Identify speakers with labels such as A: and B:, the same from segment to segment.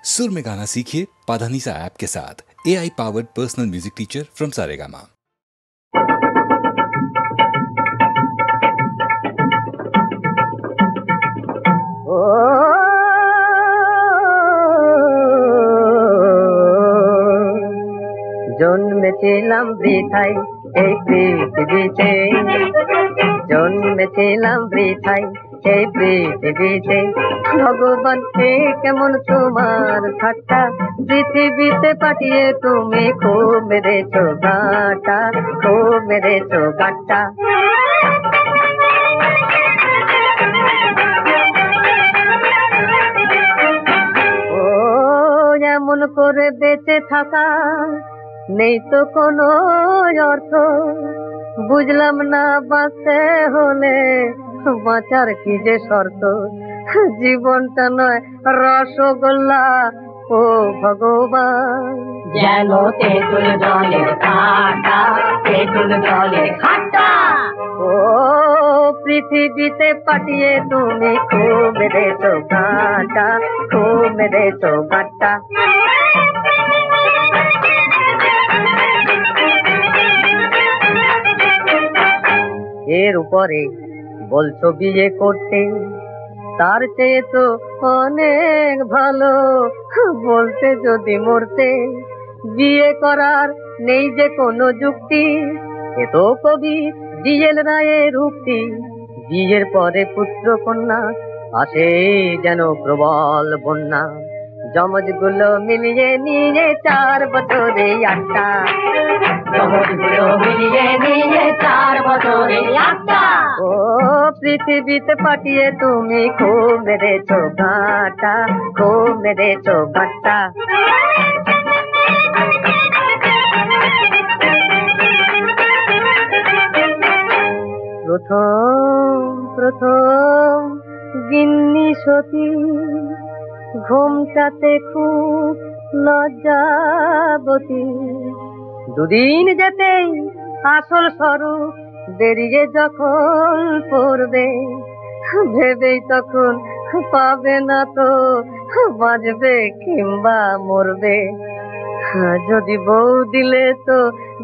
A: सुर में गाना सीखिए पाधानीसा ऐप के साथ। AI powered personal music teacher from Saregama.
B: জন্মেছিলাম বৃথায় এই পৃথিবীতে, জন্মেছিলাম বৃথায় এই পৃথিবীতে। ভগবান এ কেমন তোমার ঠাট্টা, পৃথিবীতে পাঠিয়ে তুমি খুব মেরেছো গাঁটা, খুব মেরেছো গাঁটা। ও এমন করে বেঁচে থাকা নেই তো কোনো অর্থ, বুঝলাম না বাঁচতে হলে বাঁচার কি যে শর্ত। জীবনটা নয় রসগোল্লা ও ভগবান,
C: যেন তেঁতুল জলের কাঁটা, তেঁতুল জলের খাট্টা।
B: ও পৃথিবীতে পাঠিয়ে তুমি খুব মেরেছো গাঁটা, খুব মেরেছো গাঁটা। এর উপরে বলছো বিয়ে করতে, তার চেয়ে তো অনেক ভালো বলতে যদি মরতে। বিয়ে করার নেই যে কোনো যুক্তি, এ তো কবি ডিএল রায়ের উক্তি। বিয়ের পরে পুত্র কন্যা আসে যেন প্রবল বন্যা, জমজগুলো মিলিয়ে নিয়ে 4 বছরে 8টা,
C: জমজগুলো মিলিয়ে নিয়ে 4 বছরে 8টা।
B: ও পৃথিবীতে পাঠিয়ে তুমি খুব মেরেছো গাঁটা, খুব মেরেছো গাঁটা। প্রথম গিন্নি সতী ঘুমটাতে খুব লজ্জাবতী, দুদিন যেতেই আসল স্বরূপ বেরিয়ে যখন পড়বে, ভেবেই তখন পাবে না তো বাঁচবে কিংবা মরবে। যদি বউ দিলে তো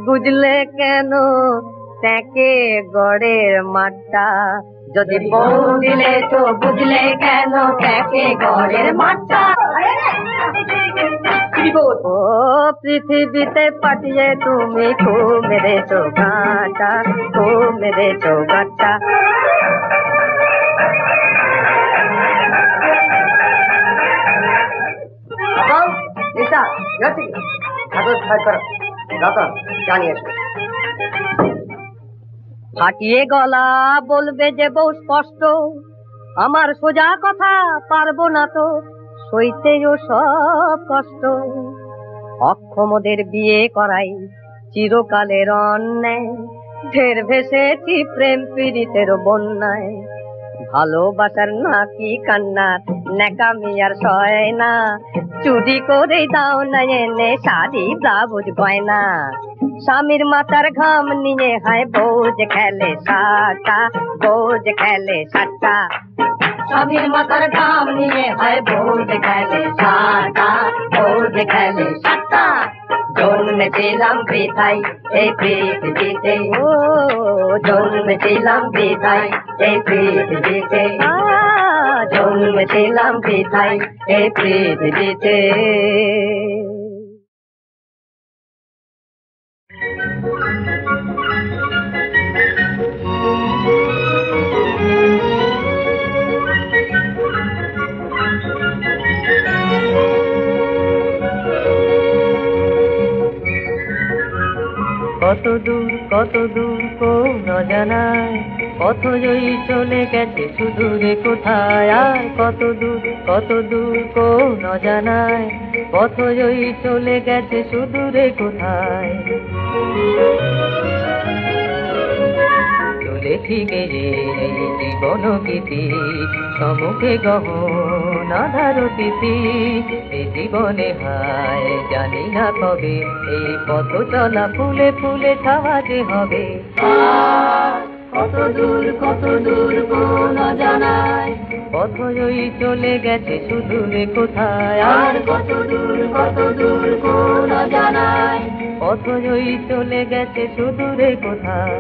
B: বুঝলে কেন তাকে গড়ের মাঠটা,
C: যদি বউ দিলে তো বুঝলে কেন তাকে গড়ের মাঠটা।
B: ও পৃথিবীতে পাঠিয়ে তুমি খুব মেরেছো গাঁটা, খুব মেরেছো গাঁটা। ফাটিয়ে গলা বলবে যে বউ স্পষ্ট, আমার সোজা কথা পারবো না তো সইতেও সব কষ্ট। অক্ষমদের বিয়ে করাই চিরকালের অন্যায়, ঢের ভেসেছি প্রেম পীড়িতের বন্যায়। ভালোবাসার নাকি কান্নার ন্যাকামি আর সয় না, চুরি করে দাও না এনে শাড়ি ব্লাউজ গয়না। স্বামীর মাথার ঘাম নিয়ে হায় বউ যে খেলে সাটা, বউ যে খেলে সাটা।
C: স্বামীর মাথার ঘাম নিয়ে হয় বউ যে খেলে সাটা, বউ যে খেলে সাটা। জন্মেছিলাম বৃথায় এই পৃথিবীতে,
B: ও
C: জন্মেছিলাম বৃথায় এই পৃথিবীতে,
B: জন্মেছিলাম বৃথায় এই পৃথিবীতে। কত দূর কোন অজানায় পথ জয়ী চলে গেছে সুদূরে কোথায়। আর কত দূর কোন অজানায় পথ জয়ী চলে গেছে সুদূরে কোথায়। চলে ফিরে এই জীবন গীতি, সম্মুখে গহন আধার তিথি। এই জীবনে হায় জানি না কবে এই পথ চলা ফুলে ফুলে ছাওয়া যে হবে।
C: কত দূর কোন অজানায়
B: পথই চলে গেছে সুদূরে কোথায়,
C: আর কত দূর কোন জানায়,
B: পথই চলে গেছে সুদূরে কোথায়।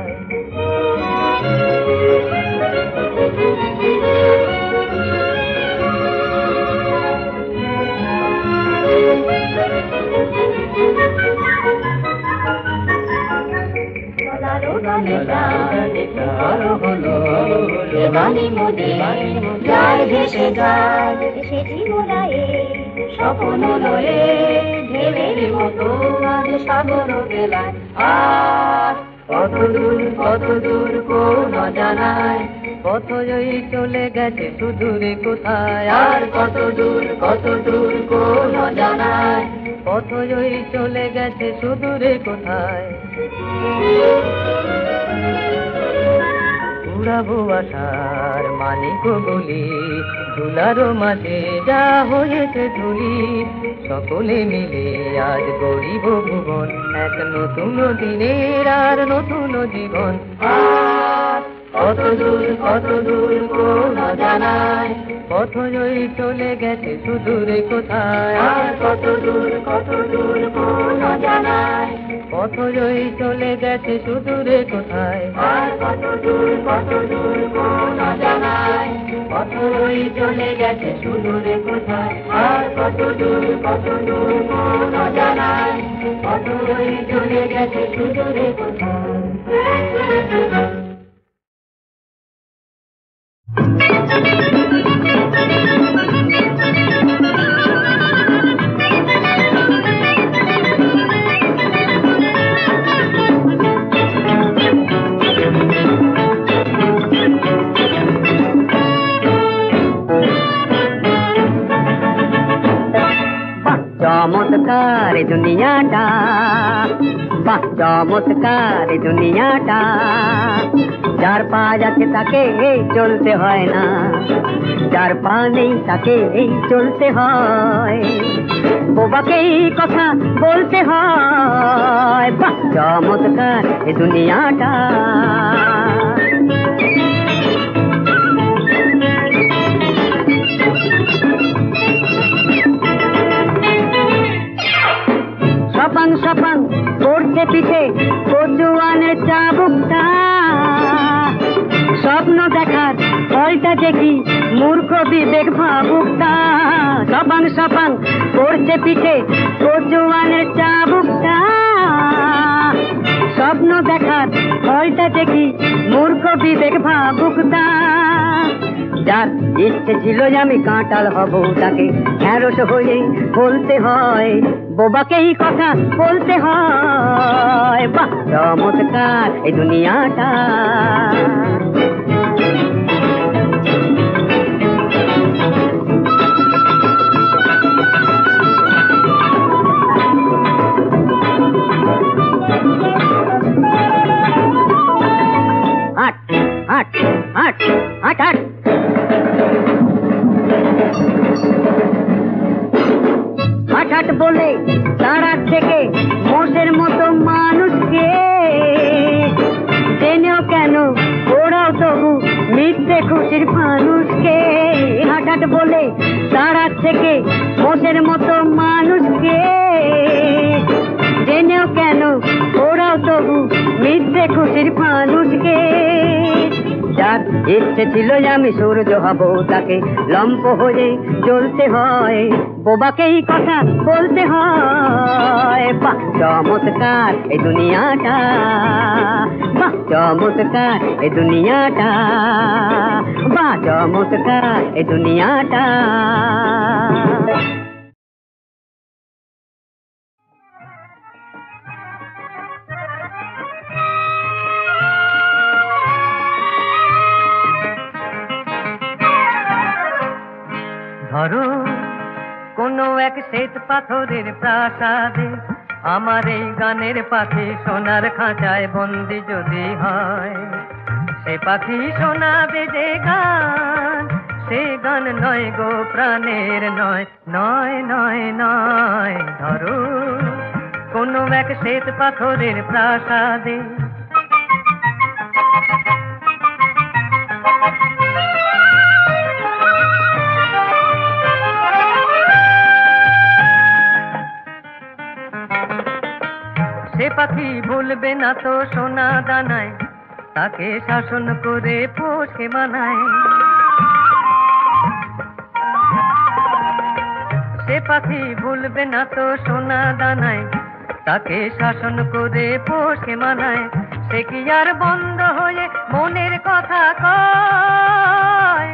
C: ভেসে যায় সেটি মোড়ায়ে স্বপ্ন লয়ে ঢেউয়ের মতো আজ সাগর বেলায়। আর কত দূর কোন জানায়,
B: পথই চলে গেছে সুদূরে কোথায়,
C: আর কত দূর কোন জানায়,
B: পথই চলে গেছে সুদূরে কোথায়। উড়াবো আশার মানিক বলি, ধুলারো মাঝে যা হয়েছে ধুলি, সকলে মিলে আজ গড়িব ভুবন, এক নতুন দিনের আর নতুন জীবন।
C: আর কত দূর কোন জানায়,
B: পথই চলে গেছে সুদূরে কোথায়,
C: আর কত দূর কোন জানায়,
B: পথই চলে গেছে সুদূরে কোথায়।
C: আর কত দূর কোন জানায়, পথই চলে গেছে সুদূরে কোথায়। আর কত দূর কোন জানায়, পথই চলে গেছে সুদূরে কোথায়।
B: চমৎকার দুনিয়াটা, বাহ চমৎকার দুনিয়াটা, যার পা যাচ্ছে তাকে এই চলতে হয় না, যার পা নেই তাকে এই চলতে হয়, বোবাকে এই কথা বলতে হয়। বাহ চমৎকার এই দুনিয়াটা। সপাং পড়ছে পিঠে কচুয়ানের চাবুকটা, স্বপ্ন দেখার ফলটা দেখি মূর্খ বিবেক ভাবুকটা। সপাং পড়ছে পিঠে কচুয়ানের চাবুকটা, স্বপ্ন দেখার ফলটা দেখি মূর্খ বিবেক ভাবুকটা। যার ইচ্ছে ছিল যে আমি কাঁঠাল হব, তাকে ঢেঁড়স হয়ে বলতে হয়, বোবাকে এই কথা বলতে হয়। বাহ চমৎকার এই দুনিয়াটা। হাট হাট হাট হাট হাট হাট বলে তারার থেকে মোষের মতো মানুষকে, জেনেও কেন ওরাও তবু মিথ্যে খুশির মানুষকে। হাট বলে তারার থেকে মোষের মতো মানুষকে, জেনেও কেন ওরাও তবু মিথ্যে খুশির মানুষকে। যার ইচ্ছে ছিল যে আমি সূর্য হব, তাকে লম্প হয়ে চলতে হয়, বোবাকে এই কথা বলতে হয়। বাহ চমৎকার এই দুনিয়াটা, বাহ চমৎকার এই দুনিয়াটা, বাহ চমৎকার এই দুনিয়াটা। ধরো কোনো এক শ্বেত পাথরের প্রাসাদে, আমার এই গানের পাখি সোনার খাঁচায় বন্দি যদি হয়, সে পাখি শোনাবে যে গান, সে গান নয় গো প্রাণের নয়, নয় নয় নয়। ধরো কোনো এক শ্বেত পাথরের প্রাসাদে, পাখি ভুলবে না তো সোনা দানায়, তাকে শাসন করে পোষে বানায়। সে পাখি ভুলবে না তো সোনা দানায়, তাকে শাসন করে পোষে মানায়। সে কি আর বন্ধ হয়ে মনের কথা কয়?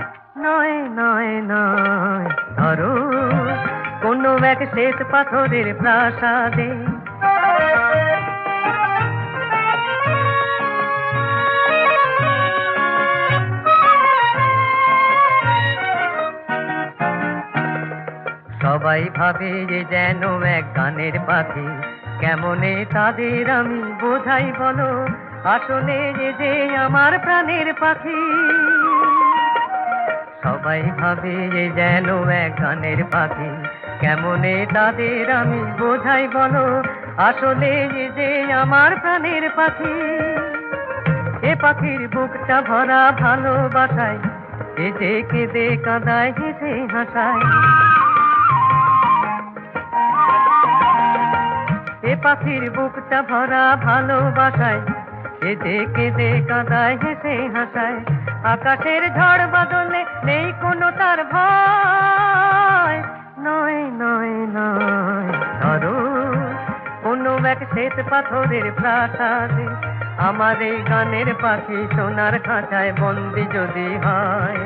B: নয় নয় নয়, ধরো কোনো এক শ্বেত পাথরের প্রাসাদে সবাই ভাবে যে যেন এক গানের পাখি, কেমনে তাদের আমি বোঝাই বলো, আসলে যে আমার প্রাণের পাখি। সবাই ভাবে যে যেন এক গানের পাখি, কেমনে তাদের আমি বোঝাই বলো, আসলে যে আমার প্রাণের পাখি। এ পাখির বুকটা ভরা ভালোবাসায়, এ যে কেঁদে কাঁদায় হেসে হাসায়। এ পাখির বুকটা ভরা ভালোবাসায়, এ যে কেঁদে কাঁদায় হেসে হাসায়। আকাশের ঝড় বাদলে নেই কোনো তার ভয়। নয় নয় নয়, ধরো কোনো এক শ্বেত পাথরের প্রাসাদে আমার এই গানের পাখি সোনার খাঁচায় বন্দি যদি হয়।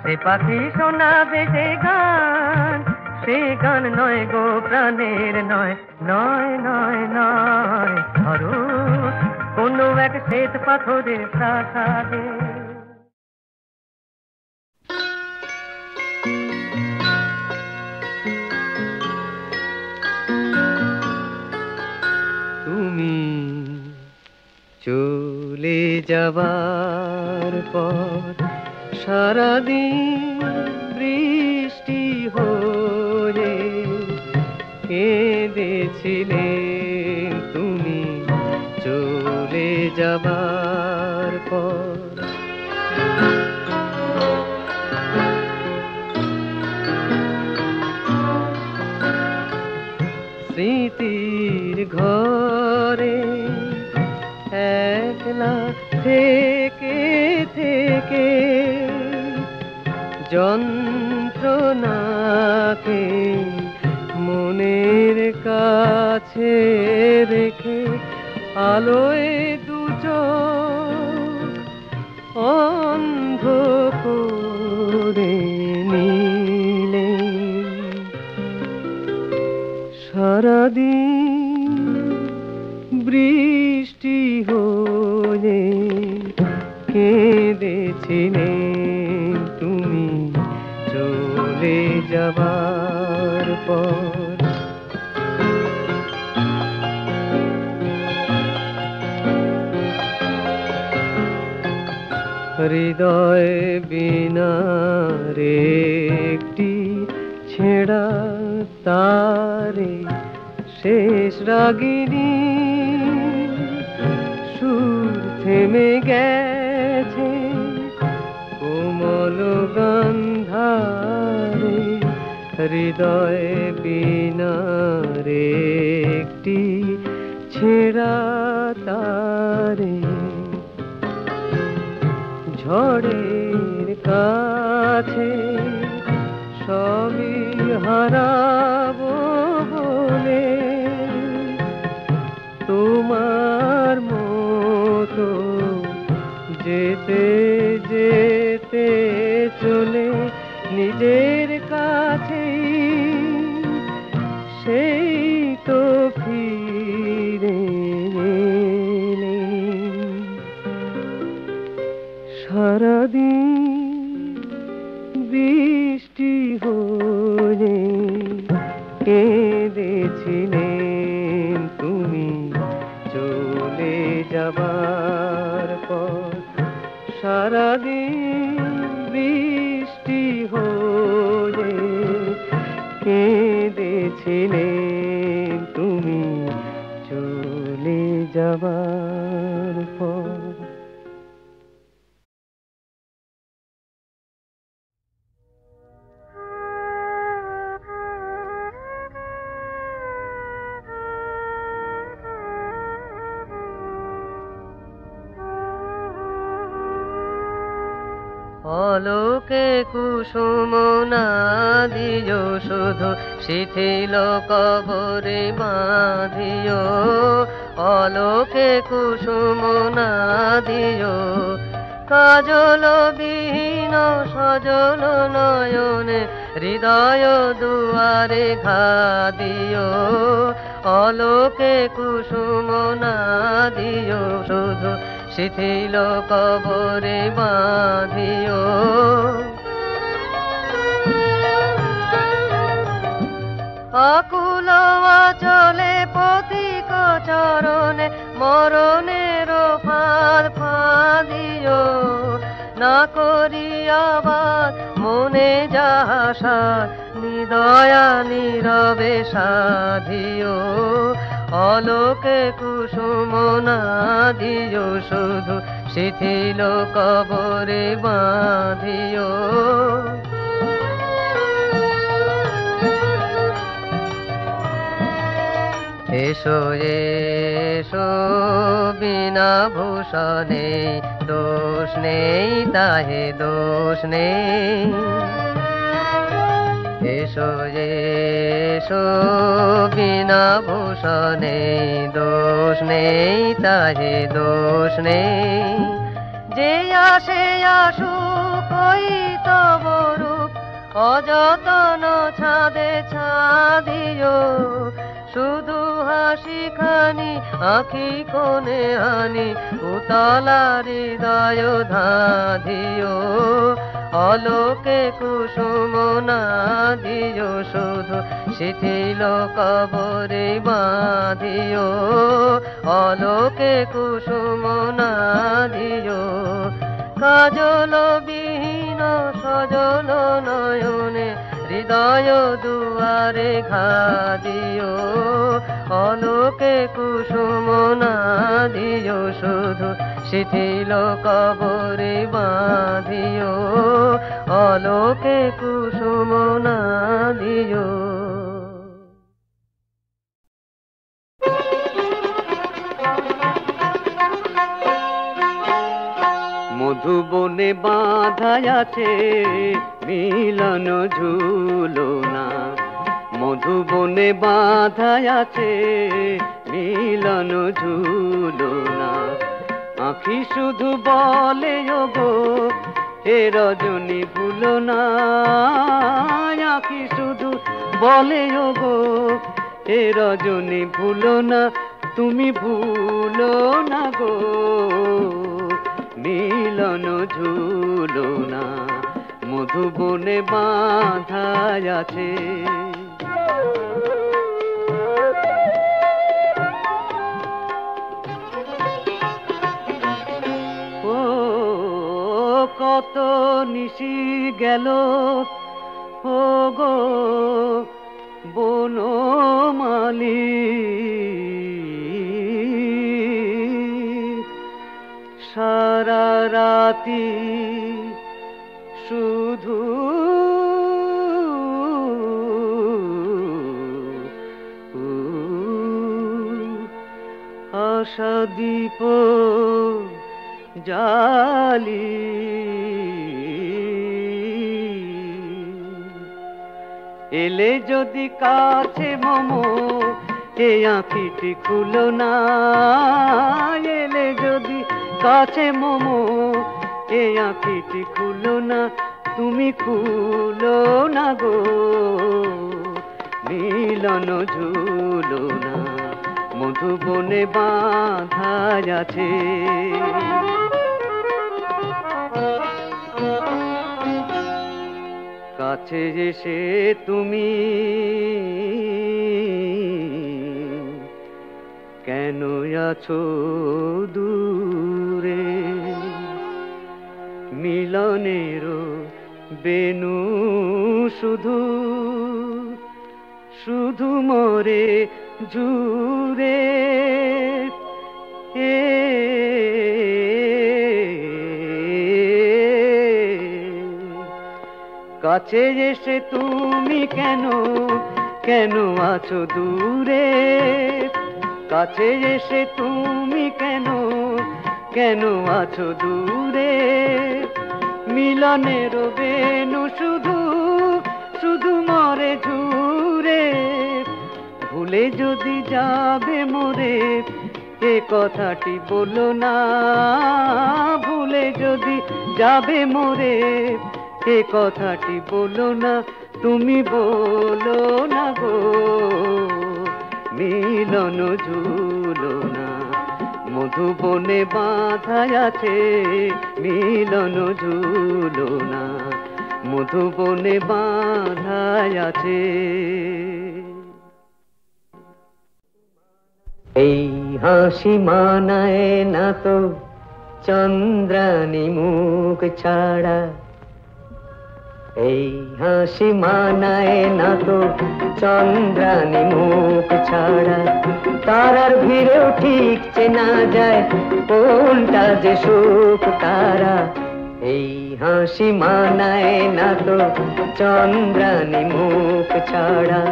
B: সে পাখি শোনাবে যে গান, সে গান নয় গো প্রাণের নয়। নয় নয় নয়, ধরো কোনো এক শ্বেত পাথরের প্রাসাদে। তুমি চলে যাবার পর সারাদিন বৃষ্টি হয়ে কেঁদেছিলে। তুমি চলে যাবার পর স্মৃতির ঘরে একলা থেকে থেকে যন্ত্রণাকে মনের কাছে রেখে আলোয় দুচোখ অন্ধ করে নিলে। সারাদিন বৃষ্টি হয়ে কেঁদেছিলে। তুমি চলে যাবার পর হৃদয় বিনার একটি ছেঁড়া তারে শেষ রাগিনী সুর থেমে গেছে কোমল গন্ধারে। হৃদয় বিনার একটি ছেঁড়া তারে ঝড়ের কাছে সবই হারাবো বলে তোমার মতো যেতে যেতে চলে নিজের কাছে। সেই তো ফিরে এলে। সারাদিন বৃষ্টি হয়ে কেঁদেছিলেন। তুমি চলে যাবার পর সারাদিন বৃষ্টি হয়ে কেঁদেছিলেন। তুমি চলে যাবার পর। অলোকে কুসুম না দিও শুধু শিথিল কবরে বাঁধিও অলোকে কুসুম না দিও কাজল বিহীন সজল নয়নে হৃদয় দুয়ারে ঘা দিও অলোকে কুসুম না দিও শুধু শিথিল কবরে বাঁধিও আকুল আচলে পথিক চরণে মরণের ফাঁদ ফাঁদিও না করিয়াবার মনে যাহা নিদয়া নীরবে সাধিও অলোকে কুসুম না দিও শুধু শিথিল কবরে বাঁধিও এসো এসো বিনা ভূষণে দোষ নেই তাহে দোষ নেই এসো এসো বিনা ভূষণে দোষ নেই তাহে দোষ নেই যে আসে আসুক ওই তব রূপ অযতন ছাদে ছাদিও শুধু হাসি খানি আঁখি কোণে হানি উতলা হৃদয় ধাধিও অলোকে কুসুম না দিও শুধু শিথিল কবরে বাঁধিও অলোকে কুসুম না দিও কাজল বিহীন সজল নয়নে হৃদয় দুয়ারে ঘা দিও অলোকে কুসুম না দিও শুধু শিথিল কবরে বাঁধিও অলোকে কুসুম না দিও
D: মধুবনে বাঁধা আছে মিলন ঝুলনা মধুবনে বাঁধা আছে মিলন ঝুলনা আঁখি শুধু বলে ওগো হে রজনী ভুলো না আঁখি শুধু বলে ওগো হে রজনী ভুলো না তুমি ভুলো না গো মিলন ঝুলনা মধুবনে বাঁধা আছে ও কত নিশি গেল ও গো বনমালী সারা রাতি শুধু আশা দীপ জালি এলে যদি কাছে মম এ আঁখিটি খুলো না এলে যদি কাছে মম এ আঁখিটি খুলো না তুমি খুলো না গো মিলন ঝুলনা মধুবনে বাঁধা আছে কাছে এসে তুমি কেন আছো দূরে মিলনের বেনু শুধু শুধু মরে জুড়ে কাছে এসে তুমি কেন কেন আছো দূরে কাছে এসে তুমি কেন কেন আছো দূরে মিল মিলনের বেনু শুধু শুধু মরে ঝুরে। ভুলে যদি যাবে মোরে এ কথাটি বলো না, ভুলে যদি যাবে মোরে এ কথাটি বলো না, তুমি বলো না গো মিলন ঝুলো না। মধুবনে বাঁধা আছে মিলন ঝুলো না, মধুবনে বাঁধা আছে। এই হাসি মানায় না তো চন্দ্রানী মুখ ছাড়া, এই হাসি মানায় না তো চন্দ্রানী মুখ ছাড়া। তারার ভিড়েও ঠিক চেনা যায় কোনটা যে সুখ তারা। এই হাসি মানায় না তো চন্দ্রানী মুখ ছাড়া।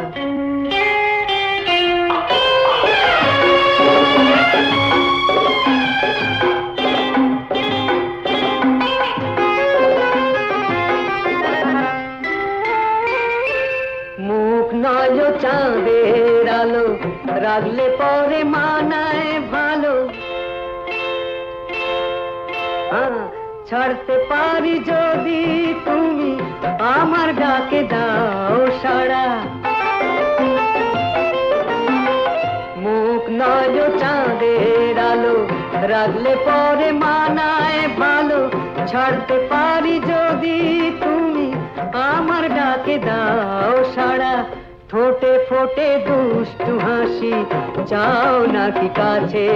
D: মুখ নয় চাঁদের আলো, রাগলে পরে মানায় ভালো। ছাড়তে পারি যদি তুমি আমার ডাকে দাও সাড়া। মুখ নয় চাঁদের আলো, রাগলে পরে মানায় ভালো। ছাড়তে পারি যদি তুমি আমার ডাকে দাও সাড়া। ঠোঁটে ফোটে দুষ্টু হাসি, চাও নাকি কাছে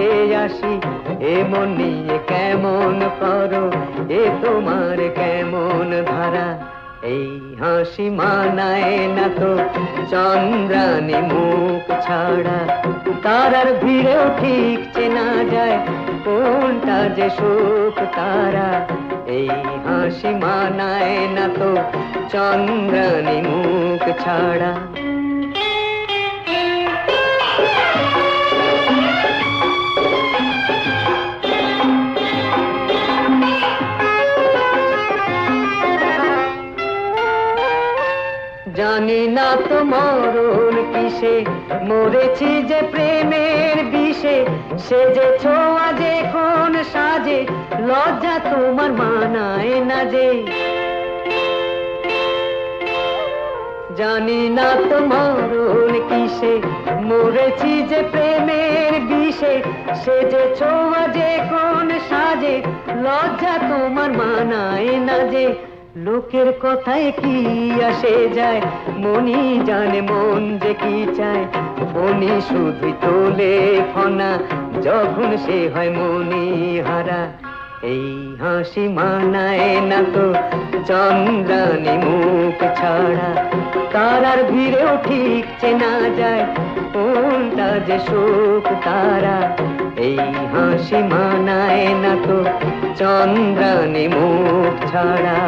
D: আসি। এমন নিয়ে কেমন করো, এ তোমার কেমন ধারা। এই হাসি মানায় না তো চন্দ্রানী মুখ ছাড়া। তারার ভিড়েও ঠিক চেনা যায় কোনটা যে সুখ তারা। এই হাসি মানায় না তো চন্দ্রানী মুখ ছাড়া। জানি না তো মরণ কিসে, মরেছি যে প্রেমের বিষে। সেজেছ আজ এখন সাজে, লজ্জা তোমার মানায় না যে। জানি না তো মরণ কিসে, মরেছি যে প্রেমের বিষে। সেজেছ আজ এখন সাজে, লজ্জা তোমার মানায় না যে। লোকের কথায় কি আসে যায়, মনি জানে মন যে কি চায়। ফণি শুধুই তোলে ফনা, যখন সে হয় মনি হারা। এই হাসি মানায় না তো চন্দ্রানী মুখ ছাড়া। তারার ভিড়েও ঠিক চেনা যায় কোনটা যে সুখ তারা। এই হাসি মানায় না তো চন্দ্রানী মুখ ছাড়া।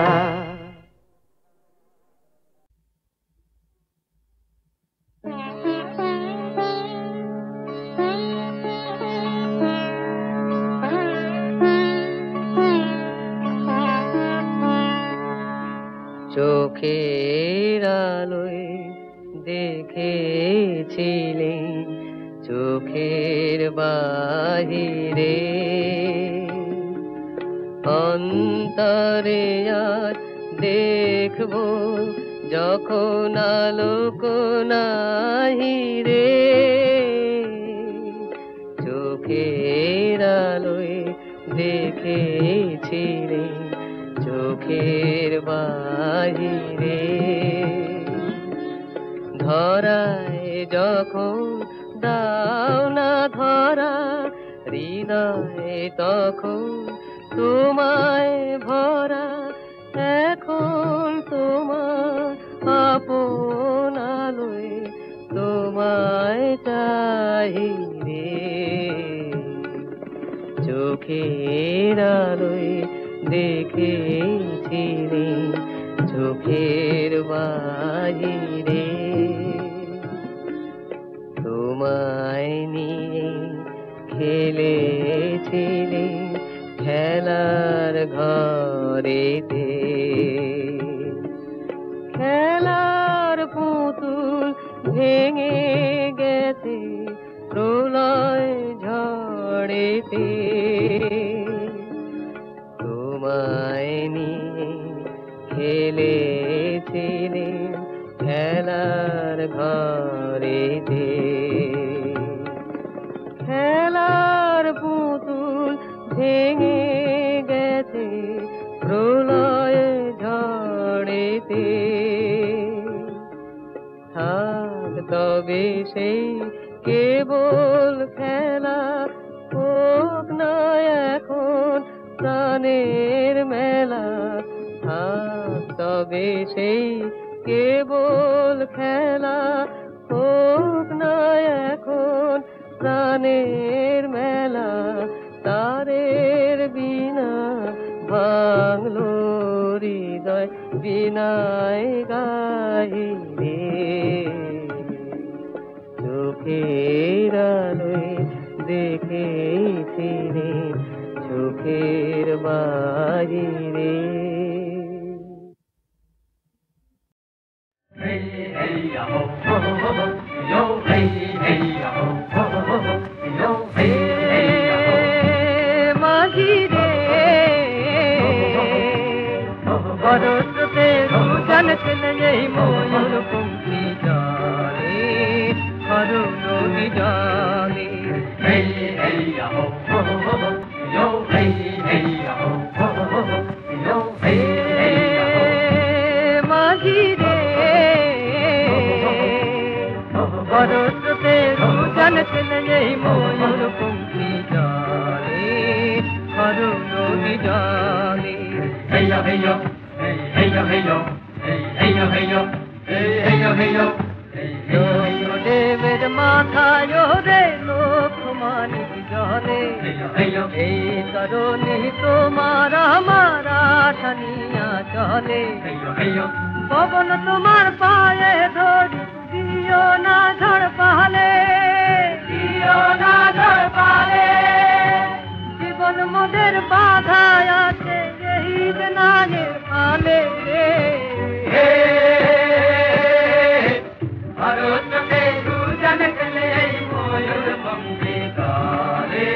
D: চোখের আলোয় দেখেছিলে, চোখের বাহিরে অন্তরে আর দেখবো যখন আলোক নাহি রে। চোখের আলোয় দেখেছিলে, চোখের বাহিরে ধরায় যখন দাও না ধরা, হৃদয়ে তখন তোমায় ভরা। এখন তোমার আপন আলোয় তোমায় চাহি রে। চোখের আলোয় দেখেছিলে, চোখের বাহিরে তোমায় নিয়ে খেলেছিলে খেলার ঘরেতে। ভেঙে গেছে প্রলয় ঝড়েতে। তোমায় নিয়ে খেলেছিলে খেলার ঘরেতে, খেলার পুতুল ভেঙে গেছে প্রলয় ঝড়েতে। থাক তবে সেই কেবল খেলা, হোক না এখন প্রাণের মেলা। থাক তবে সেই কেবল খেলা, হোক না এখন প্রাণের মেলা। তারের বিনা ভাঙলো হৃদয়, বিনায় গাহিরে। চোখের আলোয় দেখেছিলে চোখের বাহিরে। মাঝিরে বরসতে দুজন ছেলে এই ময়ূর পঙ্খী জানে, হরণ জানে। মাঝিরে বরসতে দুজন ছেলে এই ময়ূর পঙ্খী জানে, হরণ জানে।
C: Heyo, heyo, hey, heyo, heyo, hey, heyo, heyo, hey, heyo, heyo, hey, heyo, heyo.
D: দেবের মাথায় রে লোকমানিক জলে, এই কারণে তোমার আমার আশানিয়া চলে। পবন তোমার পায়ে ধরি, দিও না ঝড় পালে, দিও না ঝড় পালে। জীবন মোদের বাধায় আছে এই বেনায়ের ফালে রে।
C: ভারতকে দুজন খেলে এই ময়ূর পঙ্খী জানে,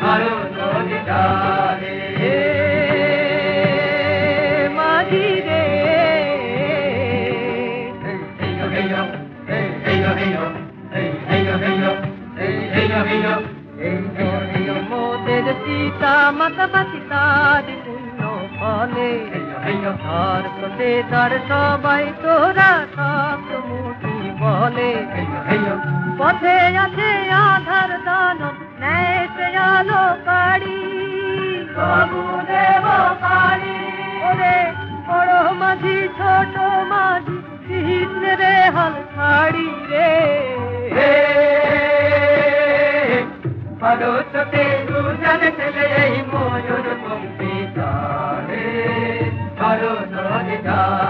C: হরণ জানে।
D: মাঝিরে
C: হেyo, heyo, hey, heyo, heyo, hey, heyo, heyo, hey, heyo, heyo, hey, heyo, heyo.
D: মোদের সীতা মাতা বাসিতা পুণ্য ফলে, ধর পথে ধর সবাই তোরা সপ্ত মুঠি বলে। পথে আছে আধার দানব, ন্যায় সে আলো কাড়ি, বাবু দেব কাড়ি। ওরে বড় মাঝি ছোট মাঝি, কৃষ্ণ রে হাল ছাড়ি রে।
C: ভারতকে দুজন ছেলে এই ময়ূর পঙ্খী জানে, হরণ জানে।